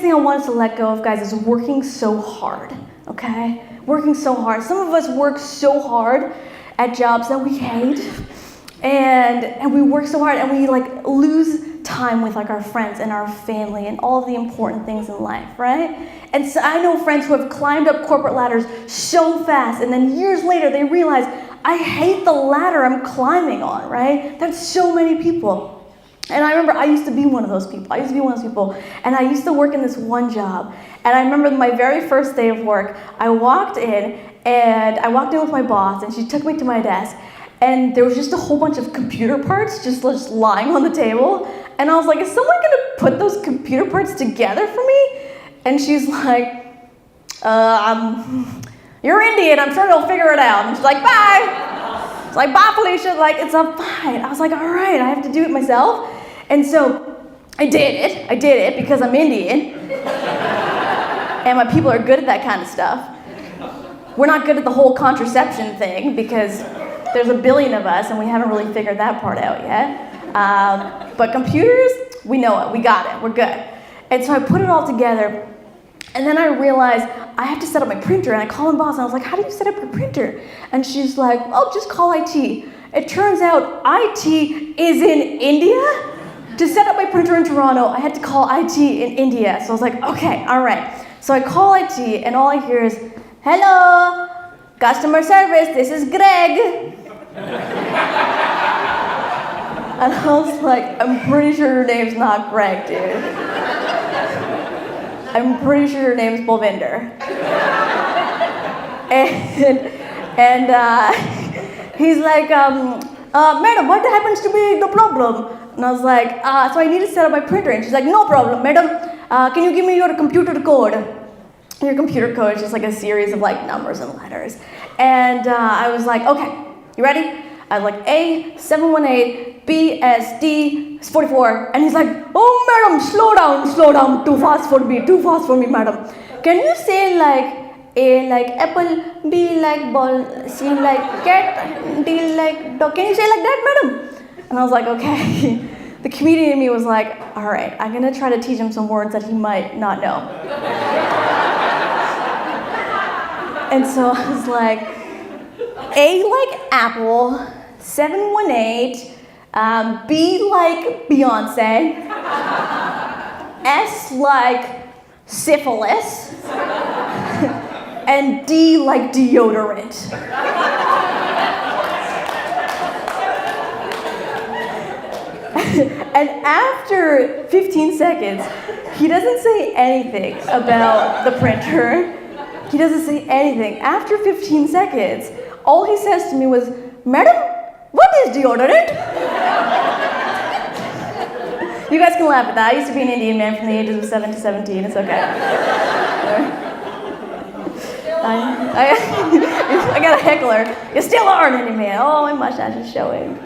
thing I want us to let go of, guys, is working so hard, okay? Working so hard. Some of us work so hard at jobs that we hate, and we work so hard and we like lose time with like our friends and our family and all of the important things in life, right? And so I know friends who have climbed up corporate ladders so fast, and then years later they realize, I hate the ladder I'm climbing on, right? That's so many people. And I remember I used to be one of those people. And I used to work in this one job. And I remember my very first day of work, I walked in with my boss, and she took me to my desk, and there was just a whole bunch of computer parts just lying on the table. And I was like, is someone gonna put those computer parts together for me? And she's like, you're Indian, I'm sure they'll figure it out. And she's like, bye. It's like, bye, Felicia. Like, it's a fine. I was like, all right, I have to do it myself. And so I did it because I'm Indian. And my people are good at that kind of stuff. We're not good at the whole contraception thing because there's a billion of us and we haven't really figured that part out yet. But computers, we know it, we got it, we're good. And so I put it all together, and then I realized I have to set up my printer, and I called my boss and I was like, how do you set up your printer? And she's like, oh, just call IT. It turns out IT is in India. To set up my printer in Toronto, I had to call IT in India. So I was like, okay, all right. So I call IT, and all I hear is, hello, customer service, this is Greg. And I was like, I'm pretty sure your name's not Greg, dude. I'm pretty sure your name's Bolvinder. And he's like, madam, what happens to be the problem? And I was like, so I need to set up my printer. And she's like, no problem, madam. Can you give me your computer code? Your computer code is just like a series of like numbers and letters. And I was like, okay, you ready? I was like, A718 BSD 44, and he's like, oh madam, slow down, too fast for me, madam. Can you say like A like apple, B like ball, C like cat, D like dog? Can you say like that, madam? And I was like, okay. The comedian in me was like, all right, I'm gonna try to teach him some words that he might not know. And so I was like, A like apple, 718, B like Beyonce, S like syphilis, and D like deodorant. And after 15 seconds, he doesn't say anything about the printer. He doesn't say anything. After 15 seconds, all he says to me was, madam, what is deodorant? You guys can laugh at that. I used to be an Indian man from the ages of 7 to 17. It's okay. I got a heckler. You still are an Indian man. Oh, my mustache is showing.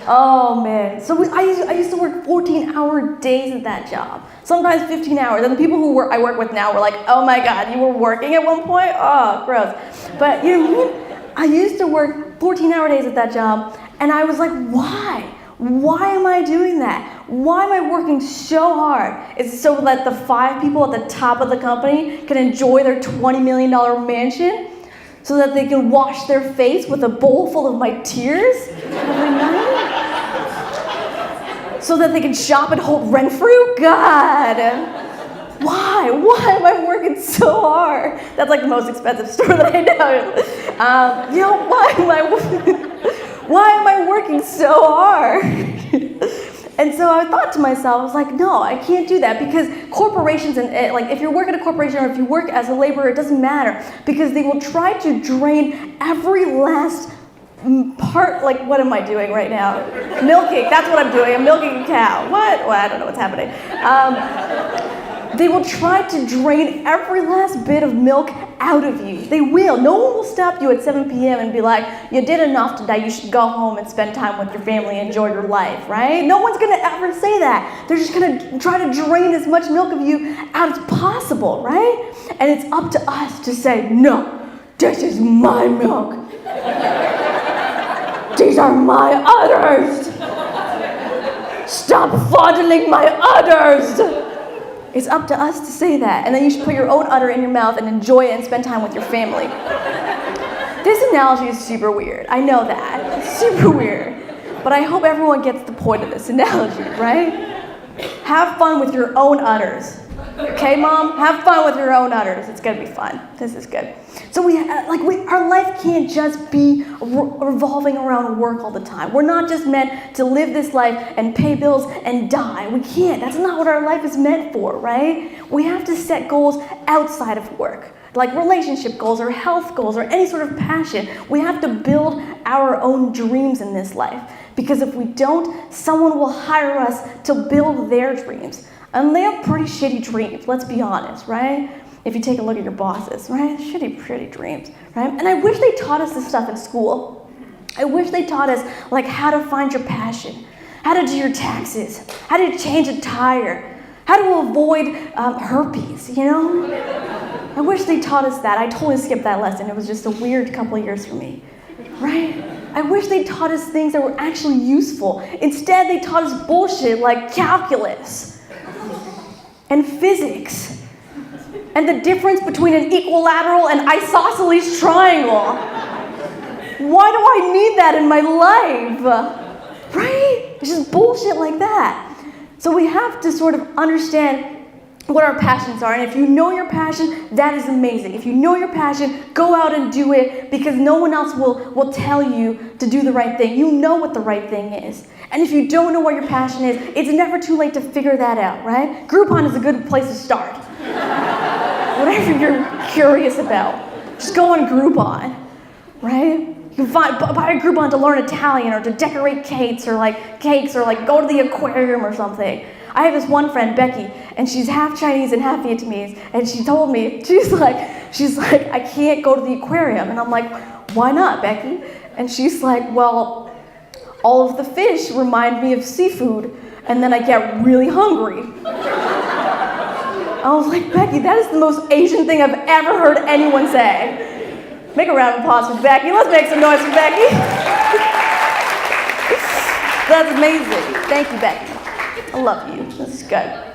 Oh, man. So I used to work 14-hour days at that job. Sometimes 15 hours. And the people who I work with now were like, oh my God, you were working at one point? Oh, gross. But you know what I mean? I used to work 14-hour days at that job, and I was like, why? Why am I doing that? Why am I working so hard? Is it so that the 5 people at the top of the company can enjoy their $20 million mansion? So that they can wash their face with a bowl full of my tears every night? So that they can shop at Holt Renfrew? God! Why? Why am I working so hard? That's like the most expensive store that I know. Why am I working so hard? And so I thought to myself, I was like, no, I can't do that, because corporations, and like if you work at a corporation or if you work as a laborer, it doesn't matter, because they will try to drain every last part. Like, what am I doing right now? Milking, that's what I'm doing. I'm milking a cow. What? Well, I don't know what's happening. They will try to drain every last bit of milk out of you. They will. No one will stop you at 7 p.m. and be like, you did enough today, you should go home and spend time with your family and enjoy your life, right? No one's gonna ever say that. They're just gonna try to drain as much milk of you out as possible, right? And it's up to us to say, no, this is my milk. These are my udders. Stop fondling my udders. It's up to us to say that. And then you should put your own udder in your mouth and enjoy it and spend time with your family. This analogy is super weird. I know that. It's super weird. But I hope everyone gets the point of this analogy, right? Have fun with your own udders. Okay, Mom? Have fun with your own udders. It's gonna be fun. This is good. So our life can't just be revolving around work all the time. We're not just meant to live this life and pay bills and die. We can't. That's not what our life is meant for, right? We have to set goals outside of work, like relationship goals or health goals or any sort of passion. We have to build our own dreams in this life, because if we don't, someone will hire us to build their dreams. And they have pretty shitty dreams, let's be honest, right? If you take a look at your bosses, right? Shitty, pretty dreams, right? And I wish they taught us this stuff in school. I wish they taught us like how to find your passion, how to do your taxes, how to change a tire, how to avoid herpes, you know? I wish they taught us that. I totally skipped that lesson. It was just a weird couple of years for me, right? I wish they taught us things that were actually useful. Instead, they taught us bullshit like calculus and physics and the difference between an equilateral and isosceles triangle. Why do I need that in my life? Right? It's just bullshit like that. So we have to sort of understand what our passions are. And if you know your passion, that is amazing. If you know your passion, go out and do it, because no one else will tell you to do the right thing. You know what the right thing is. And if you don't know what your passion is, it's never too late to figure that out, right? Groupon is a good place to start. Whatever you're curious about, just go on Groupon, right? You can buy a Groupon to learn Italian or to decorate cakes or go to the aquarium or something. I have this one friend, Becky, and she's half Chinese and half Vietnamese, and she told me, she's like, I can't go to the aquarium. And I'm like, why not, Becky? And she's like, well, all of the fish remind me of seafood, and then I get really hungry. I was like, Becky, that is the most Asian thing I've ever heard anyone say. Make a round of applause for Becky. Let's make some noise for Becky. That's amazing. Thank you, Becky. I love you. This is good.